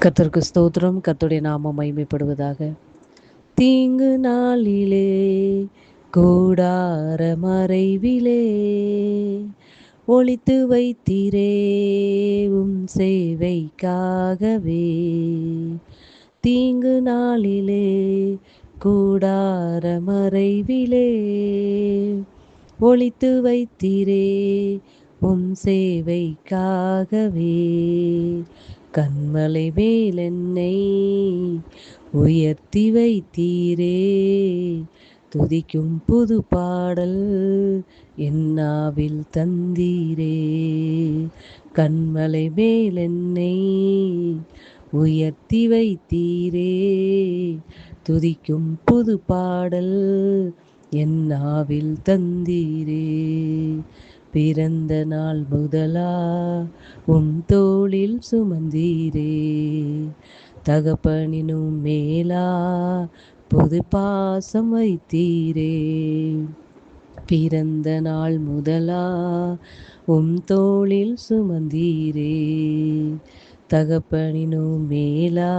கர்த்தருக்கு ஸ்தோத்திரம். கர்த்தருடைய நாமம் மகிமைப்படுவதாக. தீங்கு நாளிலே கூடார மறைவிலே ஒளித்து வைத்தீரே சேவைக்காகவே. தீங்கு நாளிலே கூடார மறைவிலே ஒளித்து வைத்தீரே சேவைக்காகவே. கண்மலை மேல் என்னை உயர்த்தி வைத்தீரே, துதிக்கும் புது பாடல் என்னாவில் தந்தீரே. கண்மலை மேல் என்னை உயர்த்தி வைத்தீரே, துதிக்கும் புது பாடல் என்னாவில் தந்தீரே. பிறந்த நாள் முதலா தோளில் சுமந்தீரே, தகப்பனினும் மேலா புது பாசம் வைத்தீரே. பிறந்த நாள் முதலா தோளில் சுமந்தீரே, தகப்பனினும் மேலா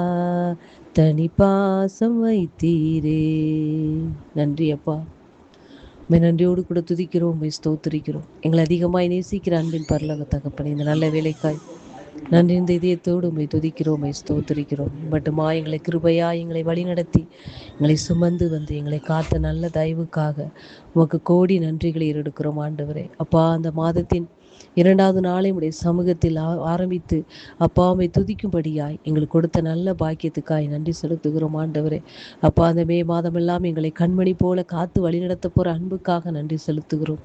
தனி பாசம் வைத்தீரே. நன்றி அப்பா. நன்றியோடு கூட துதிக்கிறோம், ஸ்தோத்திரிக்கிறோம். எங்களை அதிகமாய் நேசிக்கிற அன்பின் பரலோக தகப்பனே, இந்த நல்ல வேலைக்காய் நன்றி. இந்த இதயத்தோடு துதிக்கிறோம், ஸ்தோத்திரிக்கிறோம். மட்டுமா எங்களை கிருபையா எங்களை வழிநடத்தி எங்களை சுமந்து வந்து எங்களை காத்த நல்ல தயவுக்காக உமக்கு கோடி நன்றிகளை ஏறெடுக்கிறோம் ஆண்டவரே. அப்பா, அந்த மாதத்தின் 2வது நாளை உடைய சமூகத்தில் ஆரம்பித்து அப்பா உம்மை துதிக்கும்படியாய் எங்களுக்கு கொடுத்த நல்ல பாக்கியத்துக்காய் நன்றி செலுத்துகிறோம் ஆண்டவரே. அப்பா, அந்த மே மாதமெல்லாம் எங்களை கண்மணி போல காத்து வழிநடத்த போகிற அன்புக்காக நன்றி செலுத்துகிறோம்.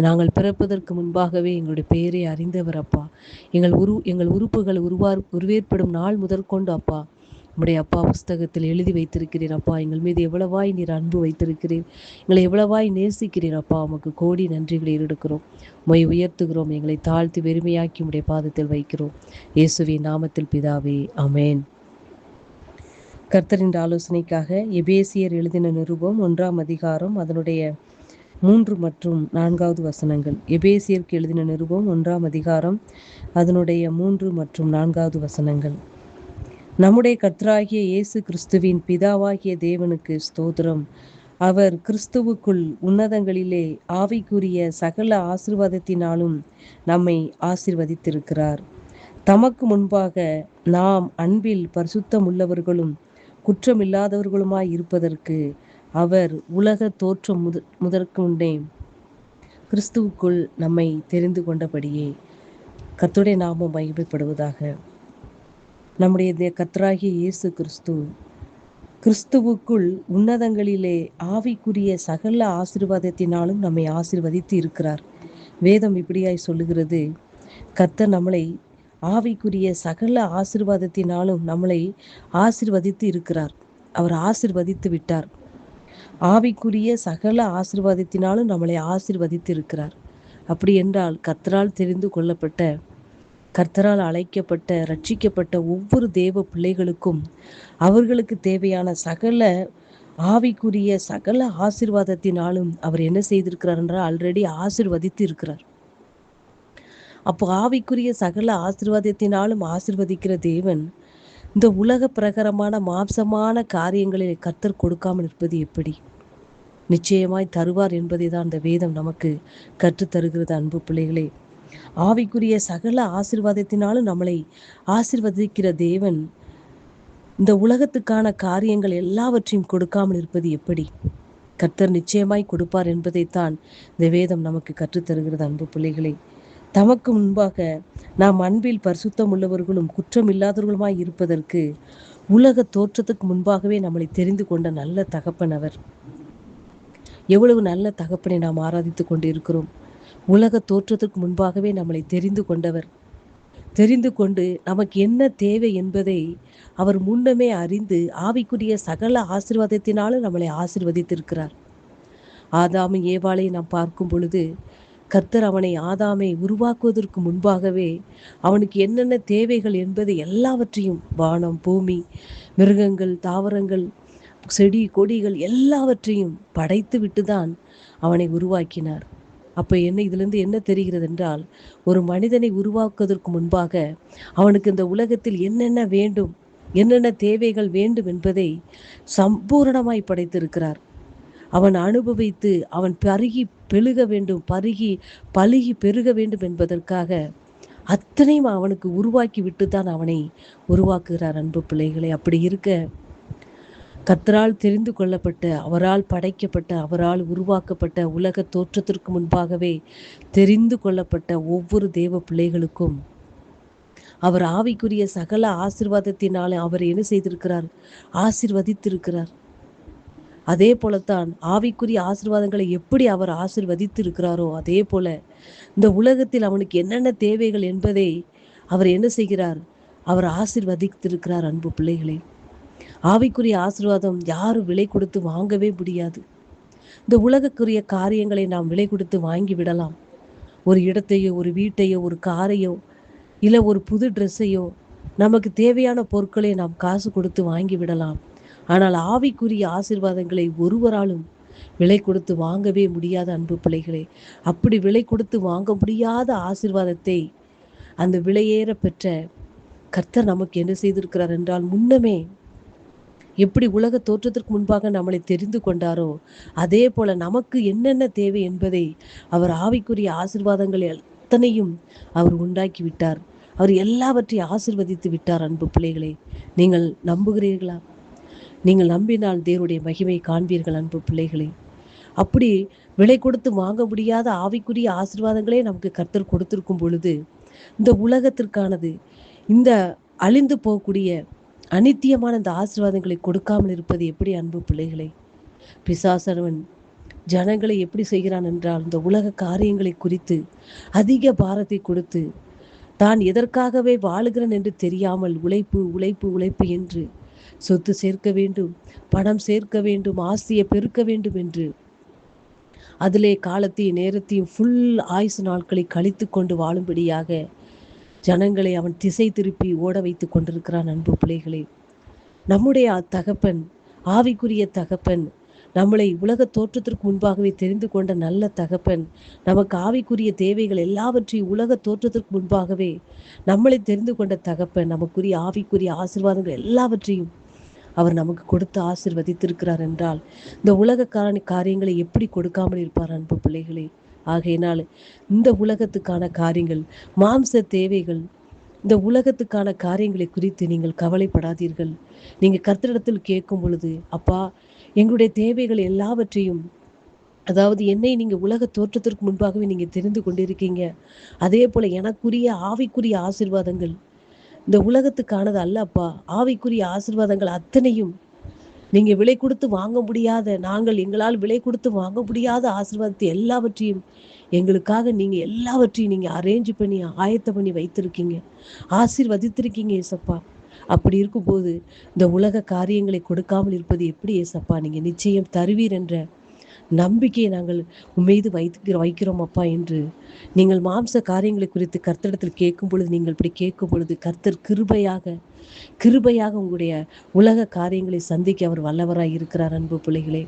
நாங்கள் பிறப்பதற்கு முன்பாகவே எங்களுடைய பெயரை அறிந்தவர் அப்பா. எங்கள் உறுப்புகள் உருவேற்படும் நாள் முதற்கொண்டு அப்பா உம்முடைய அப்பா புஸ்தகத்தில் எழுதி வைத்திருக்கிறீர் அப்பா. எங்கள் மீது எவ்வளவாய் நீர் அன்பு வைத்திருக்கிறீர், எங்களை எவ்வளவாய் நேசிக்கிறீர் அப்பா. உமக்கு கோடி நன்றிகளை எடுக்கிறோம், உம்மை உயர்த்துகிறோம், எங்களை தாழ்த்தி வெறுமையாக்கி உம்முடைய பாதத்தில் வைக்கிறோம். இயேசுவின் நாமத்தில் பிதாவே, ஆமென். கர்த்தரின் ஆலோசனைக்காக எபேசியர் எழுதின நிருபம் 1ஆம் அதிகாரம் அதனுடைய 3 மற்றும் 4வது வசனங்கள். எபேசியருக்கு எழுதின நிருபம் 1ஆம் அதிகாரம் அதனுடைய 3 மற்றும் 4வது வசனங்கள். நம்முடைய கர்த்தராகிய இயேசு கிறிஸ்துவின் பிதாவாகிய தேவனுக்கு ஸ்தோத்திரம். அவர் கிறிஸ்துவுக்குள் உன்னதங்களிலே ஆவிக்குரிய சகல ஆசீர்வாதத்தினாலும் நம்மை ஆசீர்வதித்திருக்கிறார். தமக்கு முன்பாக நாம் அன்பில் பரிசுத்தம் உள்ளவர்களும் குற்றமில்லாதவர்களுமாய் இருப்பதற்கு அவர் உலக தோற்றம் முதற்கு முன்னே கிறிஸ்துவுக்குள் நம்மை தெரிந்து கொண்டபடியே. கர்த்தருடைய நாமம் மகிமைப்படுவதாக. நம்முடைய கர்த்தராகிய இயேசு கிறிஸ்துவுக்குள் உன்னதங்களிலே ஆவிக்குரிய சகல ஆசீர்வாதத்தினாலும் நம்மை ஆசீர்வதித்து இருக்கிறார். வேதம் இப்படியாய் சொல்லுகிறது, கர்த்தர் நம்மளை ஆவிக்குரிய சகல ஆசீர்வாதத்தினாலும் நம்மளை ஆசீர்வதித்து இருக்கிறார். அவர் ஆசீர்வதித்து விட்டார். ஆவிக்குரிய சகல ஆசீர்வாதத்தினாலும் நம்மளை ஆசீர்வதித்து இருக்கிறார். அப்படி என்றால் கர்த்தரால் தெரிந்து கொள்ளப்பட்ட, கர்த்தரால் அழைக்கப்பட்ட, ரட்சிக்கப்பட்ட ஒவ்வொரு தேவ பிள்ளைகளுக்கும் அவர்களுக்கு தேவையான சகல ஆவிக்குரிய சகல ஆசீர்வாதத்தினாலும் அவர் என்ன செய்திருக்கிறார் என்றால் ஆல்ரெடி ஆசீர்வதித்து இருக்கிறார். அப்போ ஆவிக்குரிய சகல ஆசீர்வாதத்தினாலும் ஆசீர்வதிக்கிற தேவன் இந்த உலக பிரகாரமான மாம்சமான காரியங்களில் கர்த்தர் கொடுக்காமல் இருப்பது எப்படி? நிச்சயமாய் தருவார் என்பதை தான் இந்த வேதம் நமக்கு கற்றுத்தருகிறது. அன்பு பிள்ளைகளே, ஆவிக்குரிய சகல ஆசீர்வாதத்தினாலும் நம்மளை ஆசீர்வதிக்கிற தேவன் இந்த உலகத்துக்கான காரியங்கள் எல்லாவற்றையும் கொடுக்காமல் இருப்பது எப்படி? கர்த்தர் நிச்சயமாய் கொடுப்பார் என்பதைத்தான் இந்த வேதம் நமக்கு கற்றுத்தருகிறது. அன்பு பிள்ளைகளே, தமக்கு முன்பாக நாம் அன்பில் பரிசுத்தம் உள்ளவர்களும் குற்றம் இல்லாதவர்களுமாய் இருப்பதற்கு உலக தோற்றத்துக்கு முன்பாகவே நம்மளை தெரிந்து கொண்ட நல்ல தகப்பன் அவர். எவ்வளவு நல்ல தகப்பனை நாம் ஆராதித்து கொண்டு இருக்கிறோம். உலக தோற்றத்துக்கு முன்பாகவே நம்மளை தெரிந்து கொண்டவர். தெரிந்து கொண்டு நமக்கு என்ன தேவை என்பதை அவர் முன்னமே அறிந்து ஆவிக்குரிய சகல ஆசீர்வாதத்தினாலும் நம்மளை ஆசீர்வதித்திருக்கிறார். ஆதாமும் ஏவாளை நாம் பார்க்கும் பொழுது கர்த்தர் ஆதாமை உருவாக்குவதற்கு முன்பாகவே அவனுக்கு என்னென்ன தேவைகள் என்பதை எல்லாவற்றையும், வானம், பூமி, மிருகங்கள், தாவரங்கள், செடி கொடிகள் எல்லாவற்றையும் படைத்து விட்டுதான் அவனை உருவாக்கினார். அப்போ இதிலிருந்து என்ன தெரிகிறது என்றால், ஒரு மனிதனை உருவாக்குவதற்கு முன்பாக அவனுக்கு இந்த உலகத்தில் என்னென்ன வேண்டும், என்னென்ன தேவைகள் வேண்டும் என்பதை சம்பூரணமாய் படைத்திருக்கிறார். அவன் அனுபவித்து அவன் பருகி பெருக வேண்டும், பலுகி பெருக வேண்டும் என்பதற்காக அத்தனையும் அவனுக்கு உருவாக்கி விட்டு தான் அவனை உருவாக்குகிறார். அன்பு பிள்ளைகளை, அப்படி இருக்க கர்த்தரால் தெரிந்து கொள்ளப்பட்ட, அவரால் படைக்கப்பட்ட, அவரால் உருவாக்கப்பட்ட, உலக தோற்றத்திற்கு முன்பாகவே தெரிந்து கொள்ளப்பட்ட ஒவ்வொரு தேவ பிள்ளைகளுக்கும் அவர் ஆவிக்குரிய சகல ஆசீர்வாதத்தினாலே அவர் என்ன செய்திருக்கிறார்? ஆசீர்வதித்திருக்கிறார். அதே போலத்தான் ஆவிக்குரிய ஆசீர்வாதங்களை எப்படி அவர் ஆசீர்வதித்து இருக்கிறாரோ அதே போல இந்த உலகத்தில் அவனுக்கு என்னென்ன தேவைகள் என்பதை அவர் என்ன செய்கிறார்? அவர் ஆசீர்வதித்திருக்கிறார். அன்பு பிள்ளைகளே, ஆவிக்குரிய ஆசீர்வாதம் யாரும் விலை கொடுத்து வாங்கவே முடியாது. இந்த உலகக்குரிய காரியங்களை நாம் விலை கொடுத்து வாங்கி விடலாம். ஒரு இடத்தையோ, ஒரு வீட்டையோ, ஒரு காரையோ, இல்லை ஒரு புது ட்ரெஸ்ஸையோ, நமக்கு தேவையான பொருட்களை நாம் காசு கொடுத்து வாங்கி விடலாம். ஆனால் ஆவிக்குரிய ஆசீர்வாதங்களை ஒருவராலும் விலை கொடுத்து வாங்கவே முடியாத. அன்பு பிள்ளைகளே, அப்படி விலை கொடுத்து வாங்க முடியாத ஆசீர்வாதத்தை அந்த விலையேற பெற்ற கர்த்தர் நமக்கு என்ன செய்திருக்கிறார் என்றால், முன்னமே எப்படி உலக தோற்றத்திற்கு முன்பாக நம்மளை தெரிந்து கொண்டாரோ அதே போல நமக்கு என்னென்ன தேவை என்பதை அவர் ஆவிக்குரிய ஆசீர்வாதங்கள் அத்தனையும் அவர் உண்டாக்கி விட்டார். அவர் எல்லாவற்றையும் ஆசீர்வதித்து விட்டார். அன்பு பிள்ளைகளே, நீங்கள் நம்புகிறீர்களா? நீங்கள் நம்பினால் தேவனுடைய மகிமை காண்பீர்கள். அன்பு பிள்ளைகளே, அப்படி விலை கொடுத்து வாங்க முடியாத ஆவிக்குரிய ஆசீர்வாதங்களே நமக்கு கர்த்தர் கொடுத்திருக்கும் பொழுது, இந்த உலகத்திற்கானது, இந்த அழிந்து போகக்கூடிய அநித்தியமான இந்த ஆசீர்வாதங்களை கொடுக்காமல் இருப்பது எப்படி? அன்பு பிள்ளைகளை, பிசாசனவன் ஜனங்களை எப்படி செய்கிறான் என்றால், இந்த உலக காரியங்களை குறித்து அதிக பாரத்தை கொடுத்து தான் எதற்காகவே வாழுகிறேன் என்று தெரியாமல் உழைப்பு உழைப்பு உழைப்பு என்று சொத்து சேர்க்க வேண்டும், பணம் சேர்க்க வேண்டும், ஆசையை பெருக்க வேண்டும் என்று அதிலே காலத்தையும் நேரத்தையும் ஃபுல் ஆயுசு நாட்களை கழித்து கொண்டு வாழும்படியாக ஜனங்களை அவன் திசை திருப்பி ஓட வைத்து கொண்டிருக்கிறான். அன்பு பிள்ளைகளே, நம்முடைய தகப்பன், ஆவிக்குரிய தகப்பன், நம்மளை உலக தோற்றத்திற்கு முன்பாகவே தெரிந்து கொண்ட நல்ல தகப்பன், நமக்கு ஆவிக்குரிய தேவைகள் எல்லாவற்றையும் உலக தோற்றத்திற்கு முன்பாகவே நம்மளை தெரிந்து கொண்ட தகப்பன், நமக்குரிய ஆவிக்குரிய ஆசீர்வாதங்கள் எல்லாவற்றையும் அவர் நமக்கு கொடுத்து ஆசீர்வதித்திருக்கிறார் என்றால், இந்த உலக காரியங்களை எப்படி கொடுக்காமல் இருப்பார்? அன்பு பிள்ளைகளே, ஆகையினால் இந்த உலகத்துக்கான காரியங்கள், மாம்ச தேவைகள், இந்த உலகத்துக்கான காரியங்களை குறித்து நீங்கள் கவலைப்படாதீர்கள். நீங்கள் கர்த்தரிடத்தில் கேட்கும் பொழுது, அப்பா எங்களுடைய தேவைகள் எல்லாவற்றையும், அதாவது என்னை நீங்க உலக தோற்றத்திற்கு முன்பாகவே நீங்க தெரிந்து கொண்டிருக்கீங்க, அதே போல எனக்குரிய ஆவிக்குரிய ஆசீர்வாதங்கள் இந்த உலகத்துக்கானது அல்லப்பா, ஆவிக்குரிய ஆசீர்வாதங்கள் அத்தனையும் நீங்க விலை கொடுத்து வாங்க முடியாத, நாங்கள் எங்களால் விலை கொடுத்து வாங்க முடியாத ஆசீர்வாதத்தை எல்லாவற்றையும் எங்களுக்காக நீங்க எல்லாவற்றையும் நீங்க அரேஞ்ச் பண்ணி ஆயத்த பண்ணி வைத்திருக்கீங்க, ஆசீர்வதித்திருக்கீங்க ஏசப்பா. அப்படி இருக்கும்போது இந்த உலக காரியங்களை கொடுக்காமல் இருப்பது எப்படி ஏசப்பா? நீங்க நிச்சயம் தருவீர் என்ற நம்பிக்கையை நாங்கள் உம்மீது வைக்கிறோம் அப்பா என்று நீங்கள் மாம்ச காரியங்களை குறித்து கர்த்தரிடத்தில் கேட்கும் பொழுது, நீங்கள் இப்படி கேட்கும் பொழுது கர்த்தர் கிருபையாக உங்களுடைய உலக காரியங்களை சந்திக்க அவர் வல்லவராய் இருக்கிறார். அன்பு பிள்ளைகளே,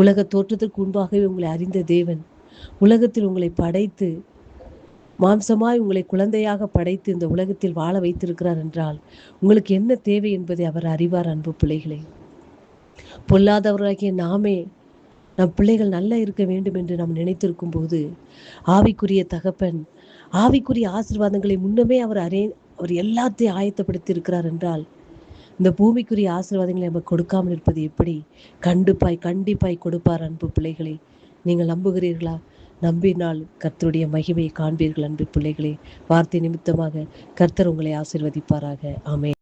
உலக தோற்றத்திற்கு முன்பாகவே உங்களை அறிந்த தேவன் உலகத்தில் உங்களை படைத்து மாம்சமாய் உங்களை குழந்தையாக படைத்து இந்த உலகத்தில் வாழ வைத்திருக்கிறார் என்றால் உங்களுக்கு என்ன தேவை என்பதை அவர் அறிவார். அன்பு பிள்ளைகளே, பொல்லாதவராகிய நாமே நம் பிள்ளைகள் நல்லா இருக்க வேண்டும் என்று நாம் நினைத்திருக்கும் போது, ஆவிக்குரிய தகப்பன் ஆவிக்குரிய ஆசீர்வாதங்களை முன்னமே அவர் எல்லாத்தையும் ஆயத்தப்படுத்தி இருக்கிறார் என்றால், இந்த பூமிக்குரிய ஆசீர்வாதங்களை நம்ம கொடுக்காமல் இருப்பது எப்படி? கண்டிப்பாய் கொடுப்பார். அன்பு பிள்ளைகளே, நீங்கள் நம்புகிறீர்களா? நம்பினால் கர்த்தருடைய மகிமையை காண்பீர்கள். அன்பு பிள்ளைகளே, வார்த்தை நிமித்தமாக கர்த்தர் உங்களை ஆசீர்வதிப்பாராக. ஆமென்.